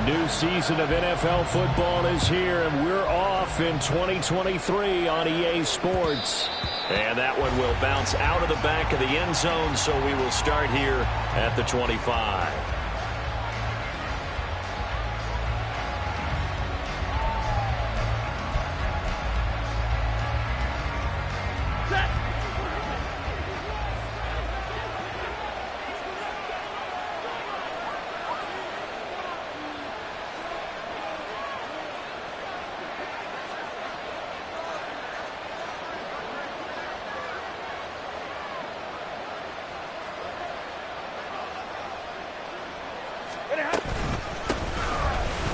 new season of NFL football is here, and we're off in 2023 on EA Sports. And that one will bounce out of the back of the end zone, so we will start here at the 25.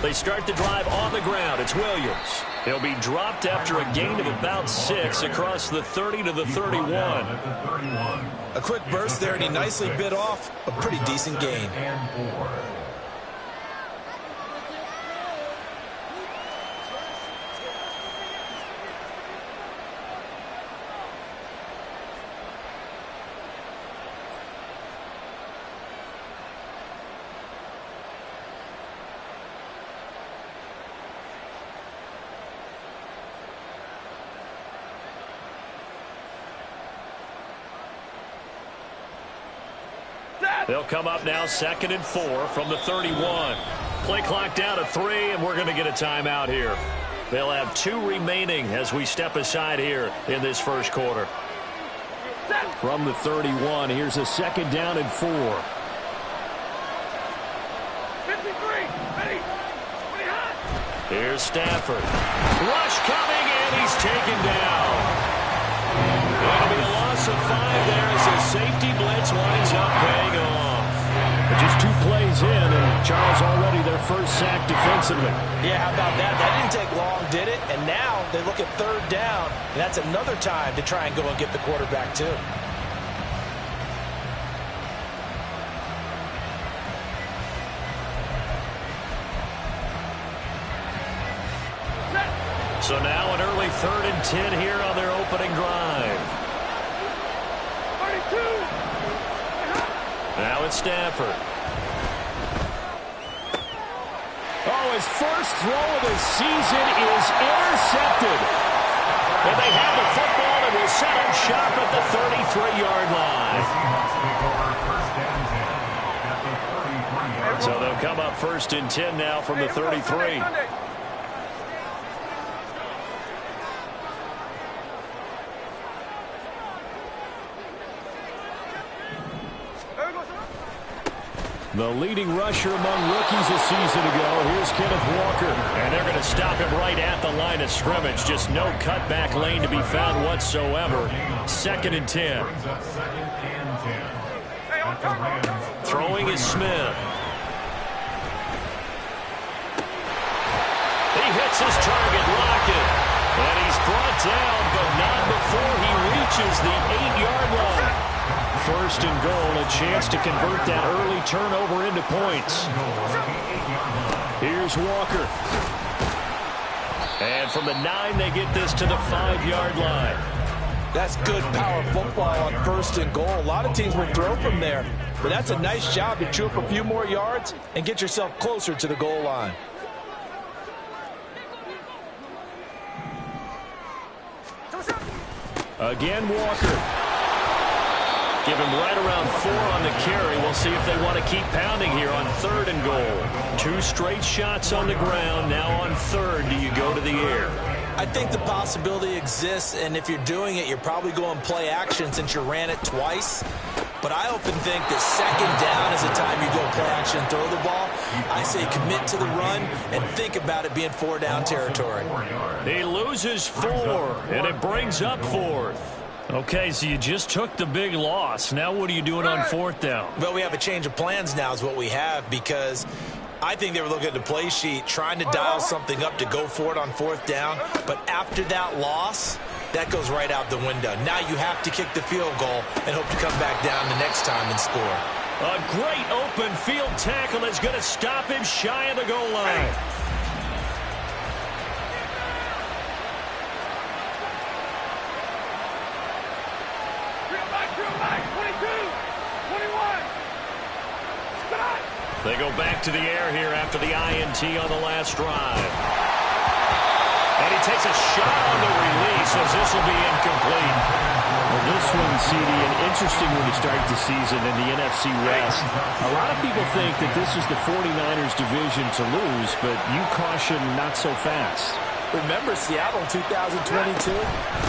They start the drive on the ground. It's Williams. He'll be dropped after a gain of about 6 across the 30 to the 31. A quick burst there, and he nicely bit off a pretty decent gain. They'll come up now 2nd and 4 from the 31. Play clock down to 3, and we're going to get a timeout here. They'll have 2 remaining as we step aside here in this first quarter. From the 31, here's a 2nd down and 4. 53, ready, Here's Stafford. Rush coming, and he's taken down. That'll be a loss of 5 there as the safety blitz winds up paying off. Just 2 plays in, and Charles already their first sack defensively. Yeah, how about that? That didn't take long, did it? And now they look at 3rd down, and that's another time to try and go and get the quarterback too. So now an early 3rd and 10 here on their opening drive. 32. Now it's Stafford. Oh, his first throw of the season is intercepted. And they have the football and will set up shop at the 33-yard line. So they'll come up 1st and 10 now from the 33. The leading rusher among rookies a season ago. Here's Kenneth Walker. And they're going to stop him right at the line of scrimmage. Just no cutback lane to be found whatsoever. 2nd and 10. Throwing is Smith. He hits his target, Lockett. And he's brought down, but not before he reaches the 8-yard line. 1st and goal, a chance to convert that early turnover into points. Here's Walker. And from the 9, they get this to the 5-yard line. That's good power football on 1st and goal. A lot of teams will throw from there, but that's a nice job to chew up a few more yards and get yourself closer to the goal line. Again, Walker. Give him right around 4 on the carry. We'll see if they want to keep pounding here on 3rd and goal. 2 straight shots on the ground. Now on 3rd, do you go to the air? I think the possibility exists, and if you're doing it, you're probably going play action since you ran it twice. But I often think that 2nd down is the time you go play action and throw the ball. I say commit to the run and think about it being 4-down territory. He loses 4, and it brings up 4th. Okay, so you just took the big loss. Now what are you doing on 4th down? Well, we have a change of plans now is what we have, because I think they were looking at the play sheet, trying to dial something up to go for it on 4th down. But after that loss, that goes right out the window. Now you have to kick the field goal and hope to come back down the next time and score. A great open field tackle is going to stop him shy of the goal line. They go back to the air here after the INT on the last drive. And he takes a shot on the release as this will be incomplete. Well, this one, CD, an interesting one to start the season in the NFC West. A lot of people think that this is the 49ers division to lose, but you caution not so fast. Remember Seattle in 2022?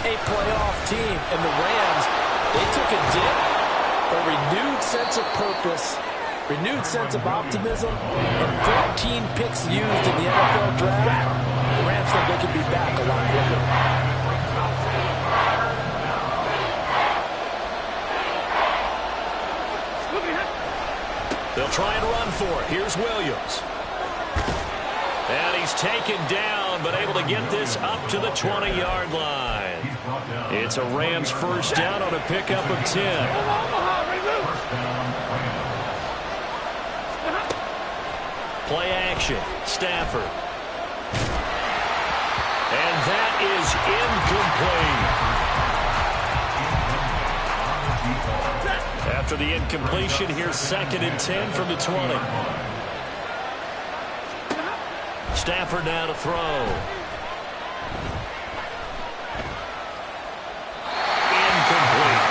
A playoff team, and the Rams, they took a dip, a renewed sense of purpose, renewed sense of optimism, and 14 picks used in the NFL draft. The Rams think they can be back a lot quicker. They'll try and run for it. Here's Williams. And he's taken down, but able to get this up to the 20-yard line. It's a Rams first down on a pickup of 10. Play action. Stafford. And that is incomplete. After the incompletion, here's 2nd and 10 from the 20. Stafford now to throw. Incomplete.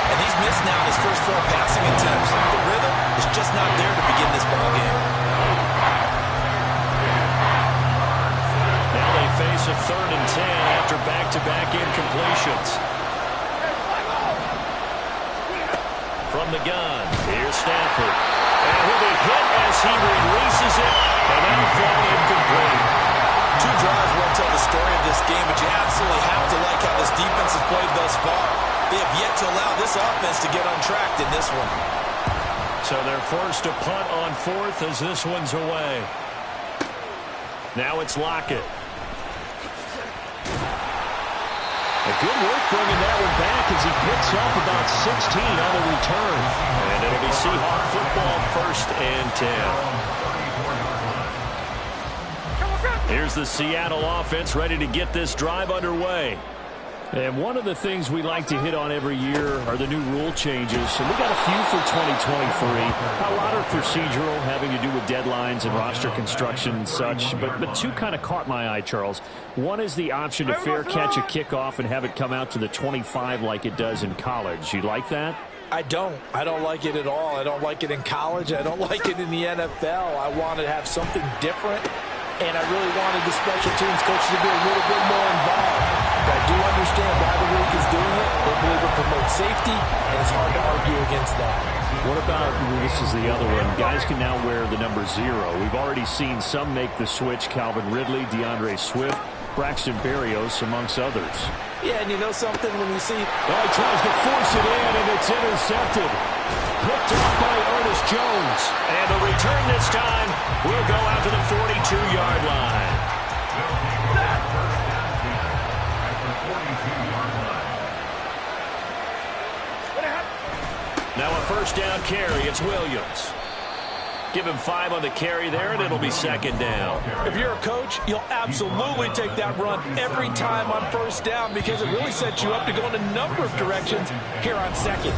And he's missed now his first 4 passing attempts. The rhythm is just not there to begin this ball game. Now they face a 3rd and 10 after back-to-back incompletions. From the gun, here's Stafford. And he'll be hit as he releases it, and that'll fall incomplete. 2 drives won't tell the story of this game, but you absolutely have to like how this defense has played thus far. They have yet to allow this offense to get on track in this one. So they're forced to punt on 4th as this one's away. Now it's Lockett. A good work bringing that one back as he picks up about 16 on the return. And it'll be Seahawk football 1st and 10. Here's the Seattle offense ready to get this drive underway. And one of the things we like to hit on every year are the new rule changes. And we got a few for 2023. A lot are procedural, having to do with deadlines and roster construction and such. But 2 kind of caught my eye, Charles. One is the option to fair catch a kickoff and have it come out to the 25 like it does in college. You like that? I don't like it at all. I don't like it in college. I don't like it in the NFL. I want to have something different. And I really wanted the special teams coach to be a little bit more involved. But I do understand why the league is doing it. They believe it promotes safety, and it's hard to argue against that. What about, this is the other one, guys can now wear the number 0. We've already seen some make the switch, Calvin Ridley, DeAndre Swift, Braxton Berrios, amongst others. Yeah, and you know something when you see... Oh, he tries to force it in, and it's intercepted. Picked up by Ernest Jones. And the return this time will go out to the 42-yard line. Now a first down carry. It's Williams. Give him 5 on the carry there, and it'll be 2nd down. If you're a coach, you'll absolutely take that run every time on first down because it really sets you up to go in a number of directions here on 2nd.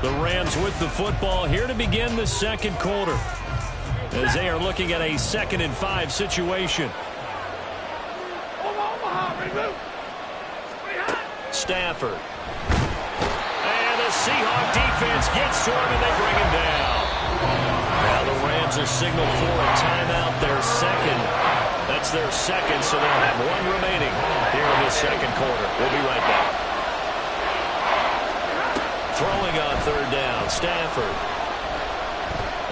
The Rams with the football here to begin the 2nd quarter as they are looking at a 2nd and 5 situation. Stafford. And the Seahawk defense gets to him, and they bring him down. Now the Rams will signal for a timeout, their 2nd. That's their 2nd, so they'll have 1 remaining here in the 2nd quarter. We'll be right back. Throwing on 3rd down, Stafford.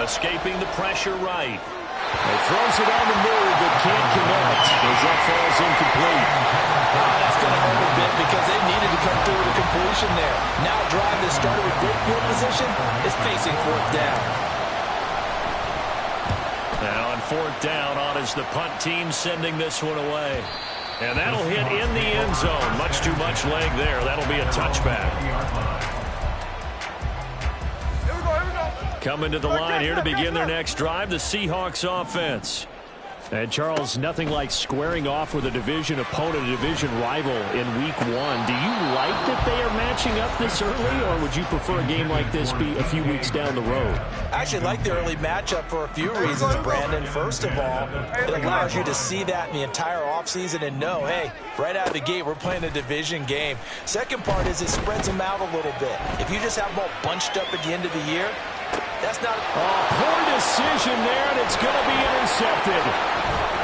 Escaping the pressure right. He throws it on the move, but can't connect as that falls incomplete. That's going to hurt a bit because they needed to come through with a completion there. Now a drive that started with good field position is facing 4th down. Now on 4th down, on is the punt team sending this one away. And that'll hit in the end zone. Much too much leg there. That'll be a touchback. Coming to the line here to begin their next drive, the Seahawks offense. And, Charles, nothing like squaring off with a division opponent, a division rival in Week 1. Do you like that they are matching up this early, or would you prefer a game like this be a few weeks down the road? I actually like the early matchup for a few reasons, Brandon. First of all, it allows you to see that in the entire offseason and know, hey, right out of the gate, we're playing a division game. Second part is it spreads them out a little bit. If you just have them all bunched up at the end of the year, that's not... Poor decision there, and it's going to be intercepted.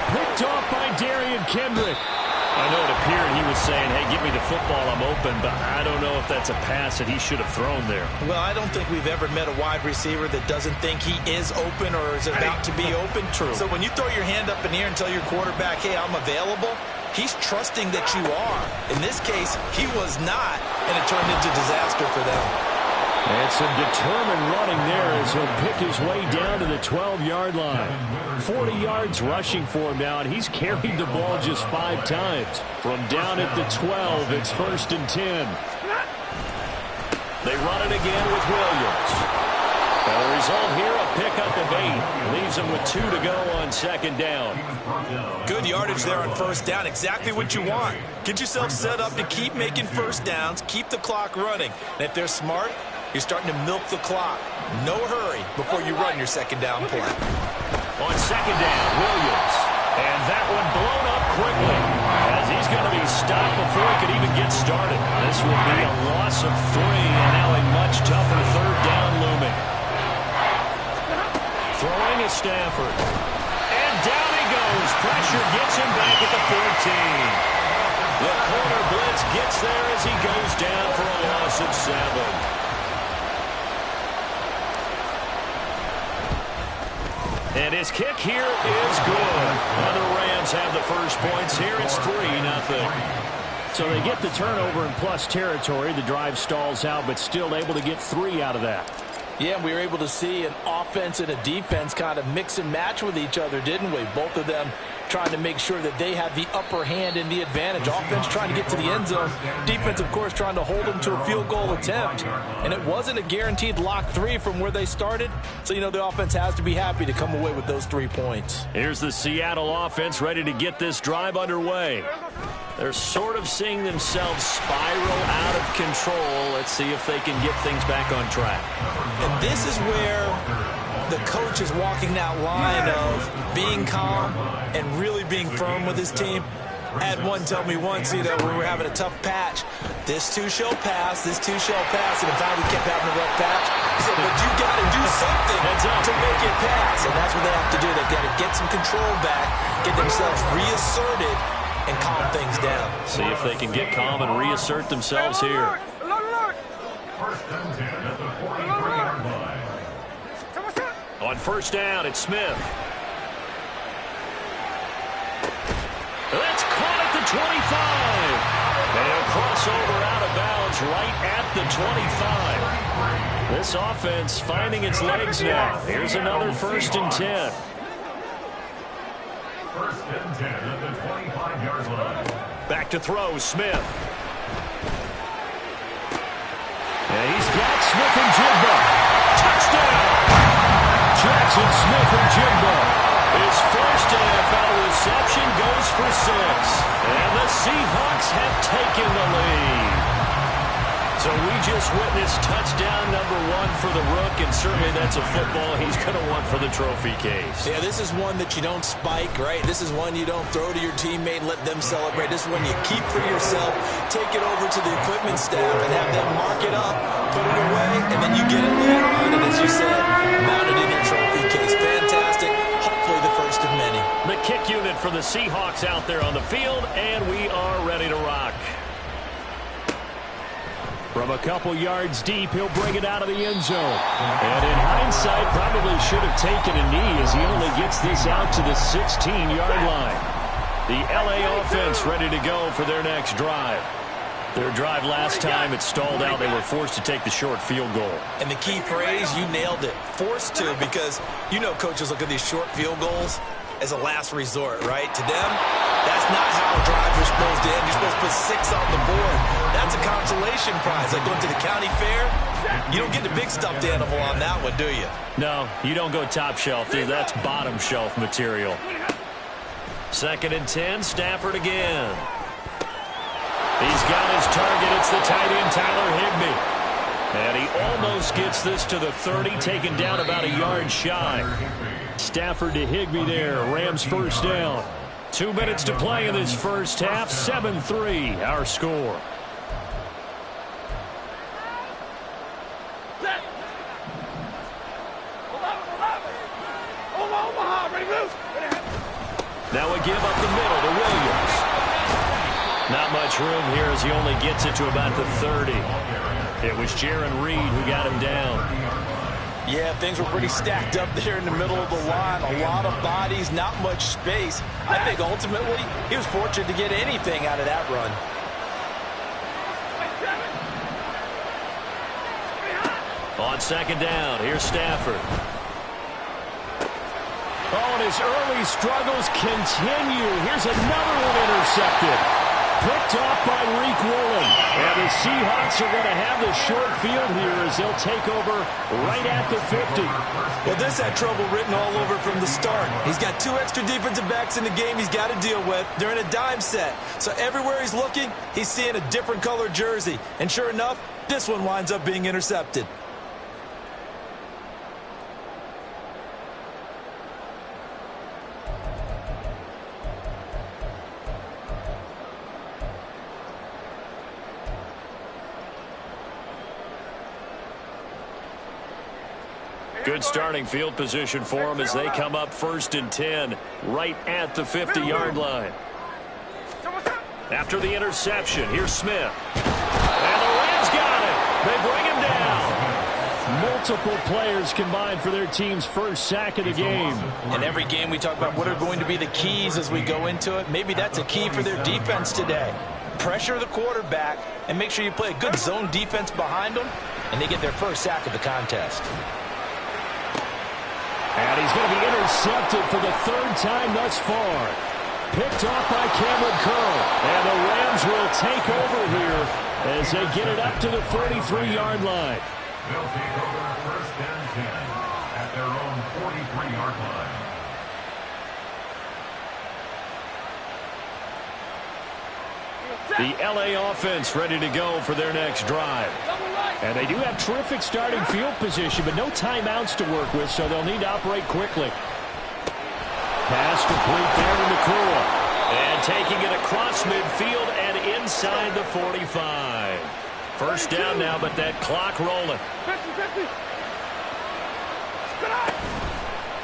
Picked off by Darian Kendrick. I know it appeared he was saying, hey, give me the football, I'm open, but I don't know if that's a pass that he should have thrown there. Well, I don't think we've ever met a wide receiver that doesn't think he is open or is about to be open. True. So when you throw your hand up in the air and tell your quarterback, hey, I'm available, he's trusting that you are. In this case, he was not, and it turned into disaster for them. And some determined running there as he'll pick his way down to the 12-yard line. 40 yards rushing for him now, and he's carried the ball just 5 times. From down at the 12, it's 1st and 10. They run it again with Williams. And the result here, a pickup of 8. Leaves them with 2 to go on 2nd down. Good yardage there on 1st down. Exactly what you want. Get yourself set up to keep making 1st downs, keep the clock running. And if they're smart, you're starting to milk the clock. No hurry before you run your 2nd down play. On 2nd down, Williams. And that one blown up quickly as he's going to be stopped before he could even get started. This will be a loss of 3, and now a much tougher 3rd down looming. Throwing is Stafford. And down he goes. Pressure gets him back at the 14. The corner blitz gets there as he goes down for a loss of 7. And his kick here is good. And the Rams have the first points here. It's 3-0. So they get the turnover in plus territory. The drive stalls out, but still able to get 3 out of that. Yeah, we were able to see an offense and a defense kind of mix and match with each other, didn't we? Both of them trying to make sure that they have the upper hand and the advantage. Offense trying to get to the end zone. Defense, of course, trying to hold them to a field goal attempt. And it wasn't a guaranteed lock 3 from where they started. So, you know, the offense has to be happy to come away with those 3 points. Here's the Seattle offense ready to get this drive underway. They're sort of seeing themselves spiral out of control. Let's see if they can get things back on track. And this is where the coach is walking that line of being calm and really being firm with his team. I had one tell me once, you know, when we were having a tough patch, this too shall pass, this too shall pass. And in fact, we kept having a rough patch. He said, but you got to do something to make it pass. And that's what they have to do. They've got to get some control back, get themselves reasserted, and calm things down. See if they can get calm and reassert themselves here. On 1st down, it's Smith. That's caught at the 25. And he'll cross over out of bounds right at the 25. This offense finding its legs now. Here's another 1st and 10. 1st and 10 at the 25-yard line. Back to throw, Smith. And he's got Smith-Njigba. Touchdown! Jackson Smith-Njigba. His first NFL reception goes for 6. And the Seahawks have taken the lead. So we just witnessed touchdown number 1 for the Rook, and certainly that's a football he's going to want for the trophy case. Yeah, this is one that you don't spike, right? This is one you don't throw to your teammate and let them celebrate. This is one you keep for yourself, take it over to the equipment staff and have them mark it up, put it away, and then you get it later on, and as you said, mount it in your trophy case. Fantastic. Hopefully the first of many. The kick unit for the Seahawks out there on the field, and we are ready to rock. From a couple yards deep, he'll bring it out of the end zone. And in hindsight, probably should have taken a knee as he only gets this out to the 16-yard line. The LA offense ready to go for their next drive. Their drive last time, it stalled out. They were forced to take the short field goal. And the key phrase, you nailed it. Forced to, because you know coaches look at these short field goals as a last resort, right? To them, that's not how drives are supposed to end. You're supposed to put 6 on the board. That's a consolation prize. Like going to the county fair, you don't get the big stuffed animal on that one, do you? No, you don't go top shelf, dude. That's bottom shelf material. 2nd and 10, Stafford again. He's got his target. It's the tight end, Tyler Higbee. And he almost gets this to the 30, taken down about a yard shy. Stafford to Higbee there. Rams first down. 2 minutes to play in this first half. 7-3, our score. Now a give up the middle to Williams. Not much room here as he only gets it to about the 30. It was Jaron Reed who got him down. Yeah, things were pretty stacked up there in the middle of the line. A lot of bodies, not much space. I think ultimately he was fortunate to get anything out of that run. On 2nd down, here's Stafford. Oh, and his early struggles continue. Here's another one intercepted. Picked off by Reek Woolen. And the Seahawks are going to have the short field here as they'll take over right at the 50. Well, this had trouble written all over from the start. He's got 2 extra defensive backs in the game he's got to deal with. They're in a dime set. So everywhere he's looking, he's seeing a different color jersey. And sure enough, this one winds up being intercepted. Good starting field position for them as they come up 1st and 10 right at the 50-yard line. After the interception, here's Smith. And the Rams got it. They bring him down. Multiple players combined for their team's first sack of the game. In every game we talk about what are going to be the keys as we go into it. Maybe that's a key for their defense today. Pressure the quarterback and make sure you play a good zone defense behind them, and they get their first sack of the contest. And he's going to be intercepted for the 3rd time thus far. Picked off by Cameron Curl. And the Rams will take over here as they get it up to the 43-yard line. They'll take over 1st and 10 at their own 43-yard line. The LA offense ready to go for their next drive. And they do have terrific starting field position, but no timeouts to work with, so they'll need to operate quickly. Pass complete there to Nakua. And taking it across midfield and inside the 45. First down now, but that clock rolling. 50-50.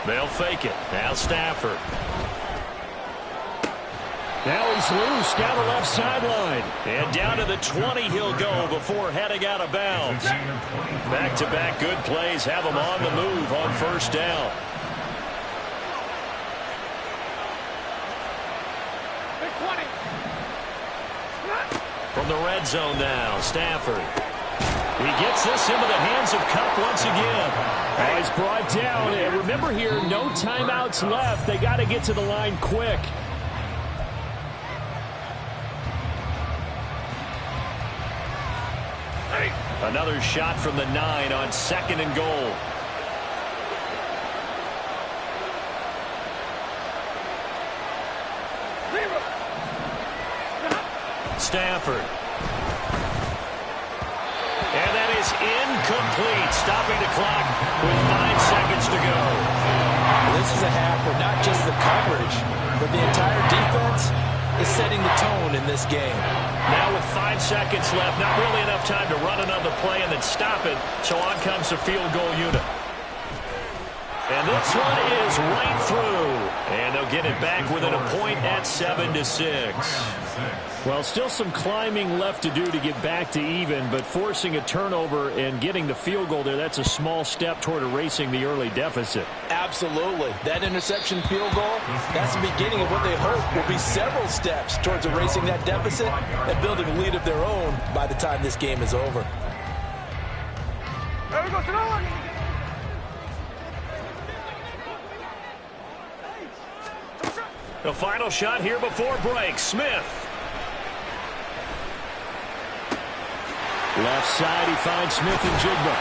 They'll fake it. Now Stafford. Now he's loose down the left sideline. And down to the 20 he'll go before heading out of bounds. Back-to-back good plays have him on the move on 1st down. From the red zone now, Stafford. He gets this into the hands of Kupp once again. Oh, he's brought down. And remember here, no timeouts left. They got to get to the line quick. Another shot from the 9 on 2nd and goal. Stafford. And that is incomplete, stopping the clock with 5 seconds to go. This is a half where not just the coverage, but the entire defense is setting the tone in this game. Now with 5 seconds left, not really enough time to run another play and then stop it, so on comes the field goal unit. And this one is right through. And they'll get it back within a point at 7-6. Well, still some climbing left to do to get back to even, but forcing a turnover and getting the field goal there, that's a small step toward erasing the early deficit. Absolutely. That interception field goal, that's the beginning of what they hope will be several steps towards erasing that deficit and building a lead of their own by the time this game is over. There we go, Sonoma. The final shot here before break. Smith. Left side, he finds Smith and Jigba.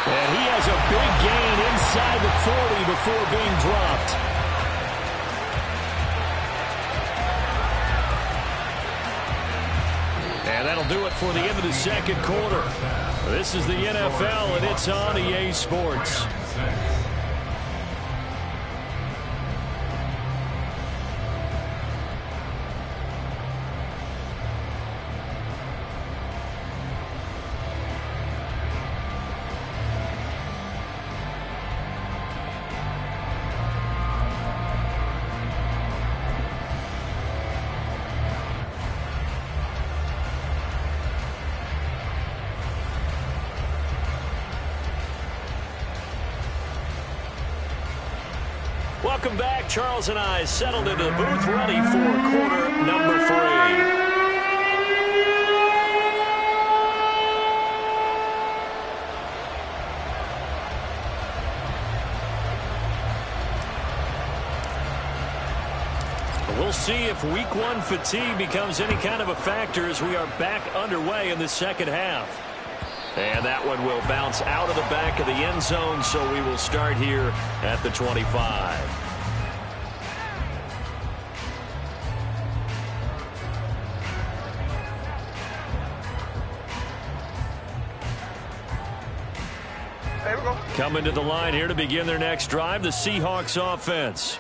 And he has a big gain inside the 40 before being dropped. And that'll do it for the end of the second quarter. This is the NFL, and it's on EA Sports. Welcome back. Charles and I settled into the booth, ready for quarter number 3. We'll see if week 1 fatigue becomes any kind of a factor as we are back underway in the second half. And that one will bounce out of the back of the end zone, so we will start here at the 25. Coming to the line here to begin their next drive, the Seahawks offense.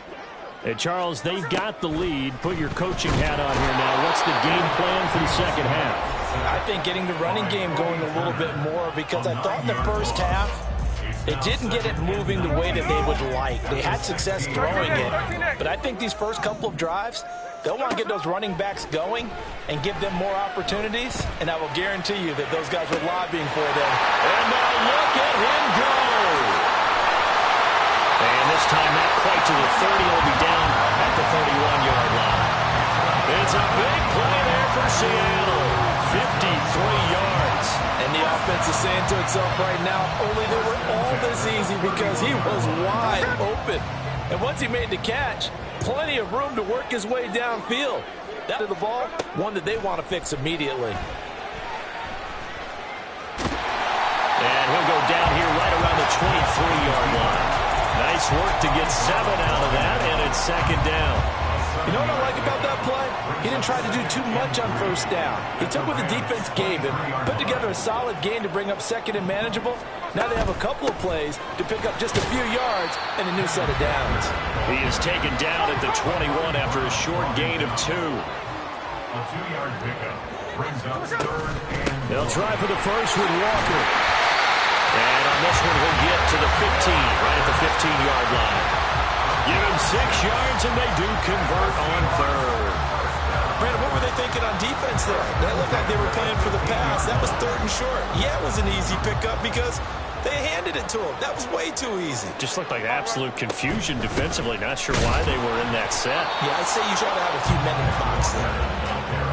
Hey, Charles, they've got the lead. Put your coaching hat on here now. What's the game plan for the second half? I think getting the running game going a little bit more, because I thought in the first half they didn't get it moving the way that they would like. They had success throwing it, but I think these first couple of drives, they'll want to get those running backs going and give them more opportunities, and I will guarantee you that those guys were lobbying for them. And now look at him go! And this time not quite to the 30. He'll be down at the 31-yard line. It's a big play there for Seattle. 53 yards. And the offense is saying to itself right now, only they were all this easy because he was wide open. And once he made the catch, plenty of room to work his way downfield. That of the ball, one that they want to fix immediately. And he'll go down here right around the 23-yard line. Nice work to get 7 out of that, and it's second down. You know what I like about that play? He didn't try to do too much on first down. He took what the defense gave him, put together a solid gain to bring up second and manageable. Now they have a couple of plays to pick up just a few yards and a new set of downs. He is taken down at the 21 after a short gain of 2. A 2-yard pickup brings up 3rd and They'll try for the first with Walker. And on this one, he'll get to the 15, right at the 15-yard line. Give him 6 yards, and they do convert on 3rd. Brandon, what were they thinking on defense there? That looked like they were playing for the pass. That was 3rd and short. Yeah, it was an easy pickup because they handed it to him. That was way too easy. Just looked like absolute confusion defensively. Not sure why they were in that set. Yeah, I'd say you try to have a few men in the box there.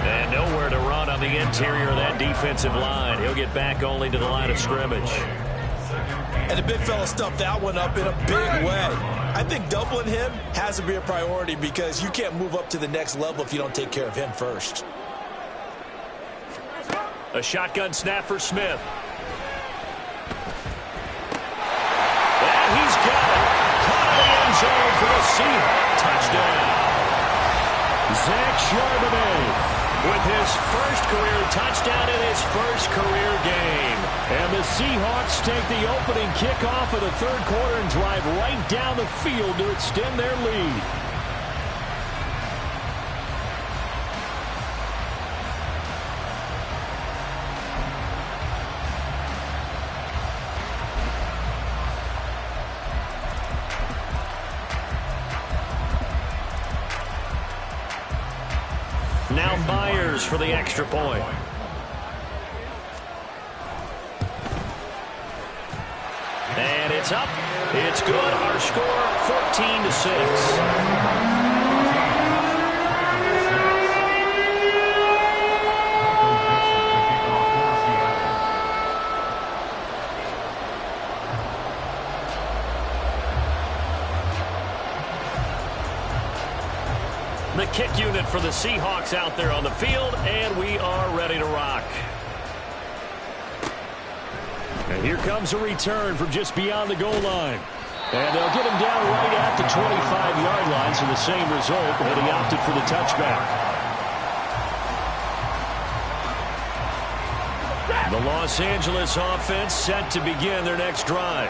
And nowhere to run on the interior of that defensive line. He'll get back only to the line of scrimmage. And the big fella stuffed that one up in a big way. I think doubling him has to be a priority because you can't move up to the next level if you don't take care of him first. A shotgun snap for Smith. And he's got it. Caught in the end zone for the Seahawks touchdown. Zach Charbonnet with his first career touchdown in his first career game. And the Seahawks take the opening kickoff of the 3rd quarter and drive right down the field to extend their lead. Now Myers for the extra point. And it's up. It's good. Our score, 14-6. The kick unit for the Seahawks out there on the field, and we are ready to rock. And here comes a return from just beyond the goal line. And they'll get him down right at the 25-yard line, so the same result, but he opted for the touchback. The Los Angeles offense set to begin their next drive.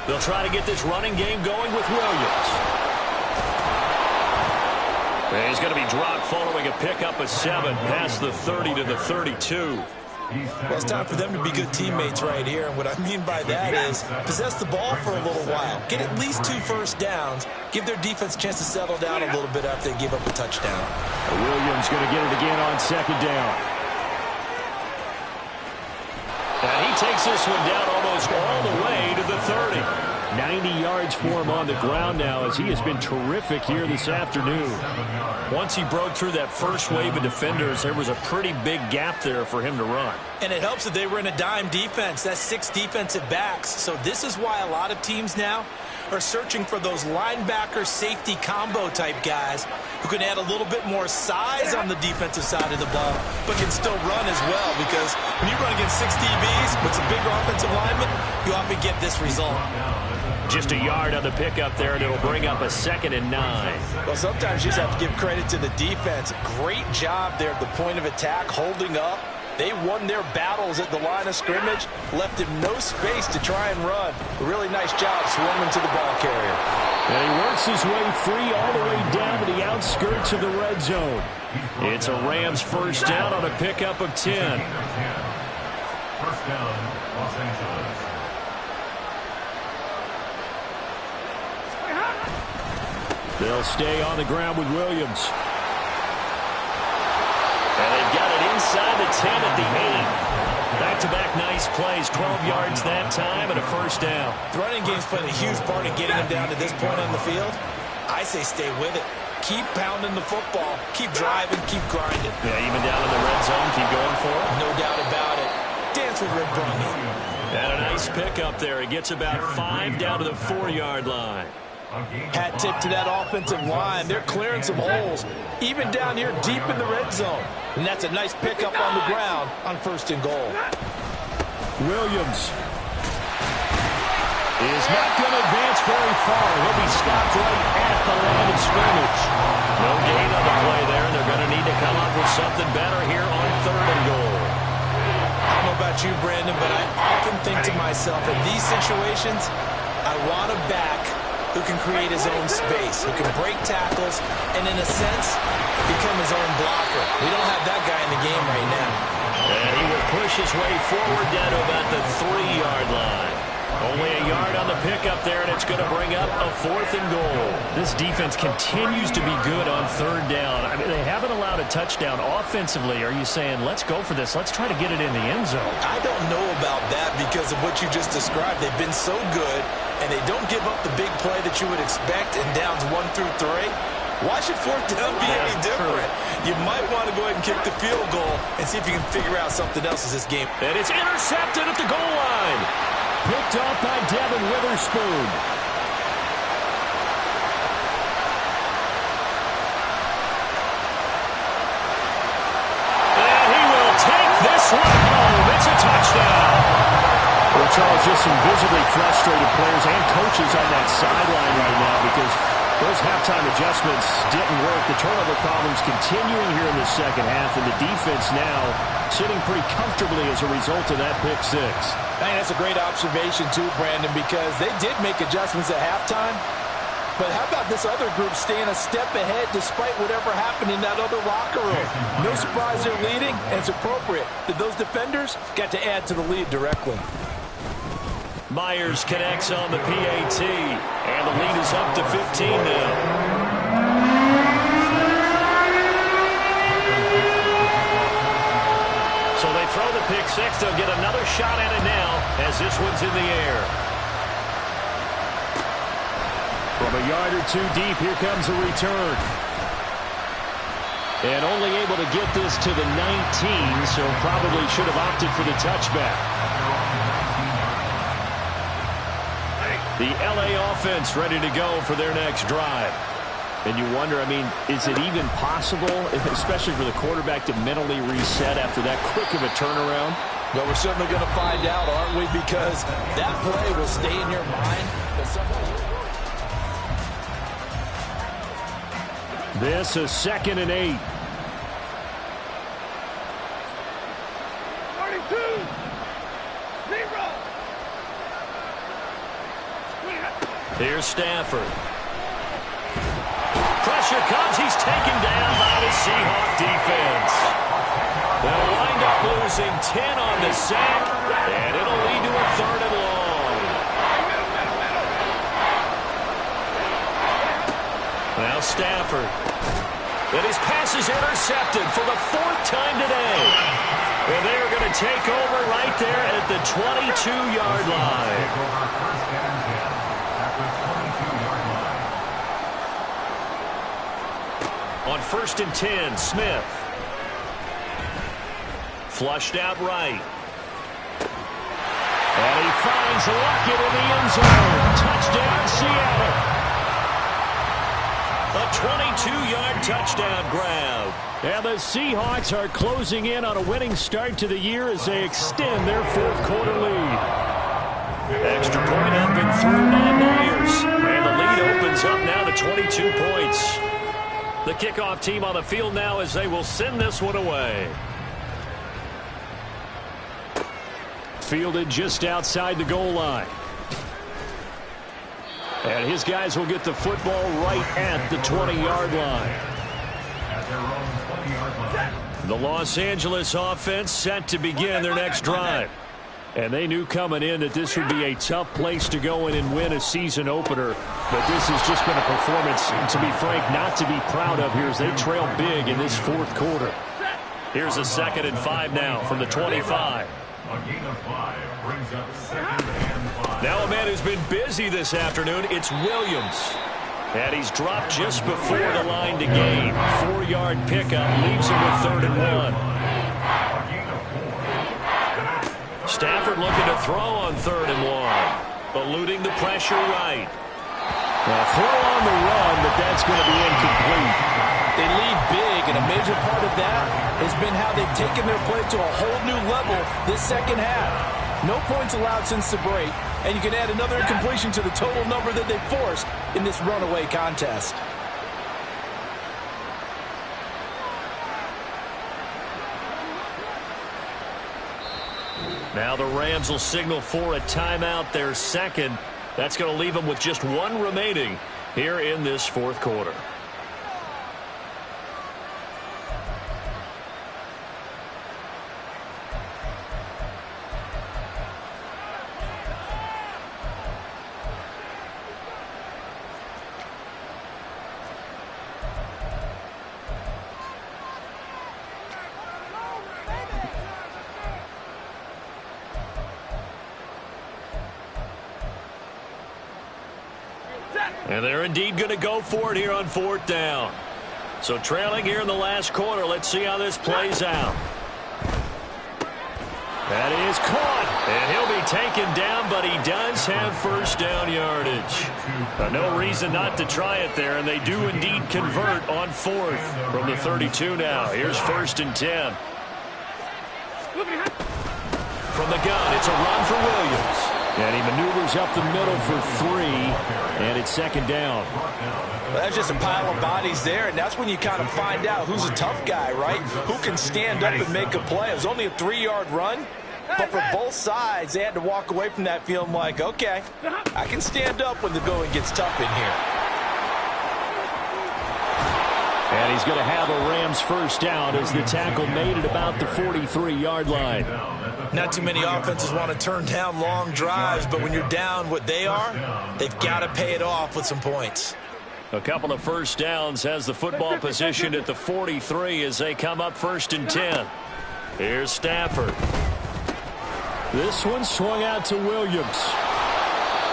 They'll try to get this running game going with Williams. And he's going to be dropped following a pickup of 7 past the 30 to the 32. Well, it's time for them to be good teammates right here. And what I mean by that is possess the ball for a little while. Get at least 2 first downs. Give their defense a chance to settle down a little bit after they give up a touchdown. Williams going to get it again on 2nd down. And he takes this one down almost all the way to the 30. 90 yards for him on the ground now as he has been terrific here this afternoon. Once he broke through that first wave of defenders, there was a pretty big gap there for him to run. And it helps that they were in a dime defense. That's 6 defensive backs. So this is why a lot of teams now are searching for those linebacker safety combo type guys who can add a little bit more size on the defensive side of the ball, but can still run as well, because when you run against 6 DBs with some bigger offensive linemen, you often get this result. Just a yard on the pickup there, and it'll bring up a 2nd and 9. Well, sometimes you just have to give credit to the defense. Great job there at the point of attack, holding up. They won their battles at the line of scrimmage, left him no space to try and run. A really nice job swarming to the ball carrier. And he works his way free all the way down to the outskirts of the red zone. It's a Rams first down on a pickup of 10. First down, Los Angeles. They'll stay on the ground with Williams. And they've got it inside the 10 at the 8. Back-to-back nice plays, 12 yards that time and a first down. The running game's played a huge part in getting them down to this point on the field. I say stay with it. Keep pounding the football. Keep driving. Keep grinding. Yeah, even down in the red zone, keep going for it. No doubt about it. Dance with Red Bunny. And a nice pickup there. He gets about 5 down to the 4-yard line. Hat tip to that offensive line. They're clearing some holes, even down here deep in the red zone. And that's a nice pickup on the ground on 1st and goal. Williams is not going to advance very far. He'll be stopped right at the line of scrimmage. No gain on the play there, and they're going to need to come up with something better here on 3rd and goal. I don't know about you, Brandon, but I often think to myself, in these situations, I want a back who can create his own space, who can break tackles, and in a sense, become his own blocker. We don't have that guy in the game right now. And he will push his way forward down to about the 3-yard line. Only a yard on the pickup there, and it's going to bring up a 4th and goal. This defense continues to be good on 3rd down. I mean, they haven't allowed a touchdown offensively. Are you saying, let's go for this, let's try to get it in the end zone? I don't know about that because of what you just described. They've been so good, and they don't give up the big play that you would expect in downs 1 through 3. Why should 4th down be any different? You might want to go ahead and kick the field goal and see if you can figure out something else in this game. And it's intercepted at the goal line. Picked off by Devin Witherspoon. And he will take this one home. It's a touchdown. Well, Charles, just some visibly frustrated players and coaches on that sideline right now because those halftime adjustments didn't work. The turnover problems continuing here in the second half, and the defense now sitting pretty comfortably as a result of that pick 6. I think that's a great observation too, Brandon, because they did make adjustments at halftime. But how about this other group staying a step ahead despite whatever happened in that other locker room? No surprise they're leading, and it's appropriate that those defenders got to add to the lead directly. Myers connects on the PAT, and the lead is up to 15 now. So they throw the pick 6. They'll get another shot at it now as this one's in the air. From a yard or 2 deep, here comes a return. And only able to get this to the 19, so probably should have opted for the touchback. The LA offense ready to go for their next drive. And you wonder, I mean, is it even possible, especially for the quarterback, to mentally reset after that quick of a turnaround? Well, we're certainly going to find out, aren't we? Because that play will stay in your mind. This is 2nd and 8. Here's Stafford. Pressure comes. He's taken down by the Seahawk defense. They'll wind up losing 10 on the sack, and it'll lead to a 3rd and long. Now Stafford. And his pass is intercepted for the 4th time today. And they're going to take over right there at the 22-yard line. On 1st and 10, Smith. Flushed out right. And he finds Lockett in the end zone. Touchdown, Seattle. A 22-yard touchdown grab. And the Seahawks are closing in on a winning start to the year as they extend their 4th quarter lead. Extra point up and through 9 Niners. And the lead opens up now to 22 points. The kickoff team on the field now as they will send this one away. Fielded just outside the goal line. And his guys will get the football right at the 20-yard line. The Los Angeles offense set to begin their next drive. And they knew coming in that this would be a tough place to go in and win a season opener. But this has just been a performance, to be frank, not to be proud of here as they trail big in this 4th quarter. Here's a 2nd and 5 now from the 25. Now a man who's been busy this afternoon, it's Williams. And he's dropped just before the line to gain. 4-yard pickup leaves him with 3rd and 1. Stafford looking to throw on 3rd and 1. Eluding the pressure right. Now throw on the run, but that's going to be incomplete. They lead big, and a major part of that has been how they've taken their play to a whole new level this 2nd half. No points allowed since the break, and you can add another incompletion to the total number that they forced in this runaway contest. Now the Rams will signal for a timeout, their 2nd. That's going to leave them with just 1 remaining here in this 4th quarter. And they're indeed going to go for it here on 4th down. So trailing here in the last quarter. Let's see how this plays out. That is caught. And he'll be taken down, but he does have 1st down yardage. No reason not to try it there, and they do indeed convert on 4th from the 32 now. Here's 1st and 10. From the gun, it's a run for Williams. And he maneuvers up the middle for 3, and it's 2nd down. Well, that's just a pile of bodies there, and that's when you kind of find out who's a tough guy, right? Who can stand up and make a play. It was only a 3-yard run, but for both sides, they had to walk away from that feeling like, okay, I can stand up when the going gets tough in here. And he's going to have a Rams 1st down as the tackle made at about the 43-yard line. Not too many offenses want to turn down long drives, but when you're down what they are, they've got to pay it off with some points. A couple of 1st downs has the football positioned at the 43 as they come up 1st and 10. Here's Stafford. This one swung out to Williams.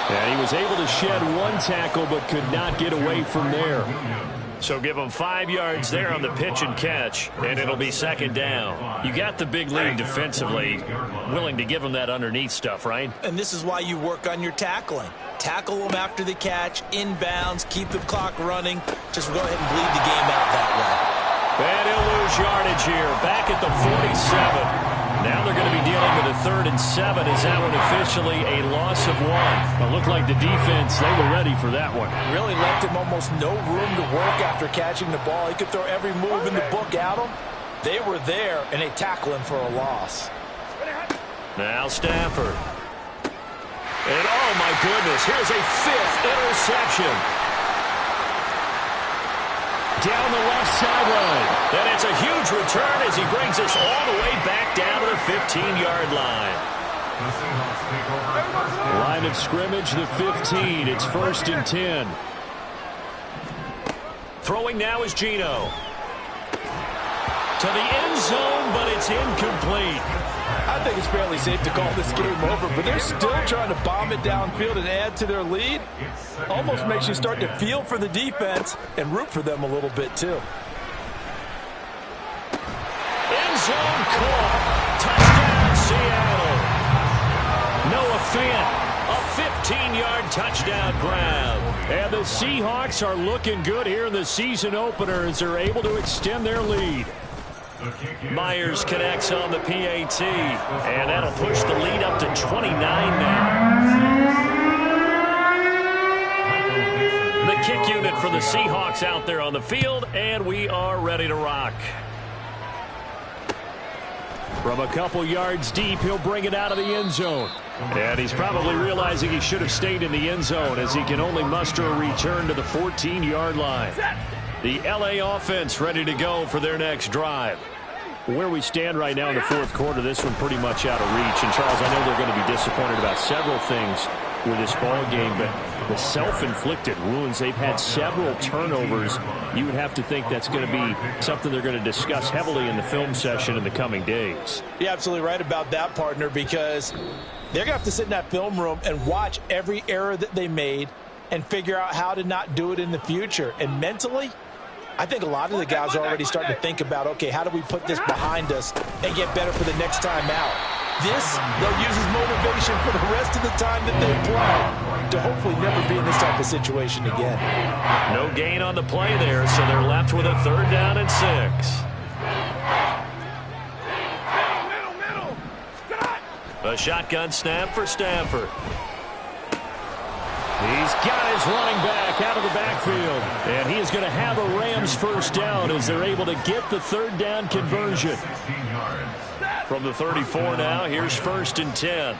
And he was able to shed 1 tackle but could not get away from there. So give them 5 yards there on the pitch and catch, and it'll be 2nd down. You got the big lead defensively, willing to give them that underneath stuff, right? And this is why you work on your tackling. Tackle them after the catch, inbounds, keep the clock running. Just go ahead and bleed the game out that way. And he'll lose yardage here, back at the 47. Now they're going to be dealing with a 3rd and 7 is that one officially a loss of 1. Well, it looked like the defense, they were ready for that one. Really left him almost no room to work after catching the ball. He could throw every move in the book at him. They were there, and they tackle him for a loss. Now Stafford. And oh my goodness, here's a 5th interception. Down the left sideline. And it's a huge return as he brings us all the way back down to the 15-yard line. Line of scrimmage, the 15. It's 1st and 10. Throwing now is Geno. To the end zone, but it's incomplete. I think it's fairly safe to call this game over, but they're still trying to bomb it downfield and add to their lead. Almost makes you start to feel for the defense and root for them a little bit, too. End zone caught. Touchdown, Seattle. Noah Fant, a 15-yard touchdown grab. And the Seahawks are looking good here in the season opener as they're able to extend their lead. Myers connects on the PAT, and that'll push the lead up to 29 now. The kick unit for the Seahawks out there on the field, and we are ready to rock. From a couple yards deep, he'll bring it out of the end zone. And he's probably realizing he should have stayed in the end zone as he can only muster a return to the 14-yard line. The LA offense ready to go for their next drive. Where we stand right now in the 4th quarter, this one pretty much out of reach. And, Charles, I know they're going to be disappointed about several things with this ball game, but the self-inflicted wounds, they've had several turnovers. You would have to think that's going to be something they're going to discuss heavily in the film session in the coming days. You're absolutely right about that, partner, because they're going to have to sit in that film room and watch every error that they made and figure out how to not do it in the future. And mentally, I think a lot of the guys are already starting to think about, okay, how do we put this behind us and get better for the next time out? This, they'll use as motivation for the rest of the time that they play to hopefully never be in this type of situation again. No gain on the play there, so they're left with a 3rd down and 6. A shotgun snap for Stafford. He's got his running back out of the backfield. And he is going to have a Rams 1st down as they're able to get the 3rd down conversion. From the 34 now, here's 1st and 10.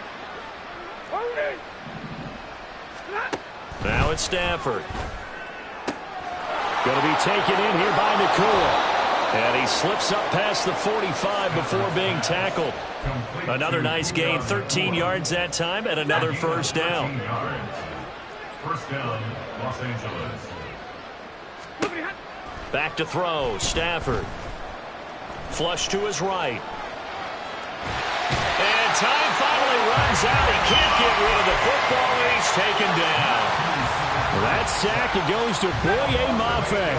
Now it's Stafford. Going to be taken in here by Nakua. And he slips up past the 45 before being tackled. Another nice gain, 13 yards that time, and another 1st down. 1st down, Los Angeles. Back to throw, Stafford. Flush to his right. And time finally runs out. He can't get rid of the football, and he's taken down. That sack, it goes to Boye Mafe.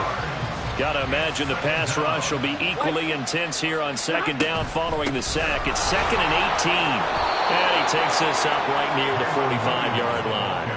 Got to imagine the pass rush will be equally intense here on 2nd down following the sack. It's 2nd and 18. And he takes this up right near the 45-yard line.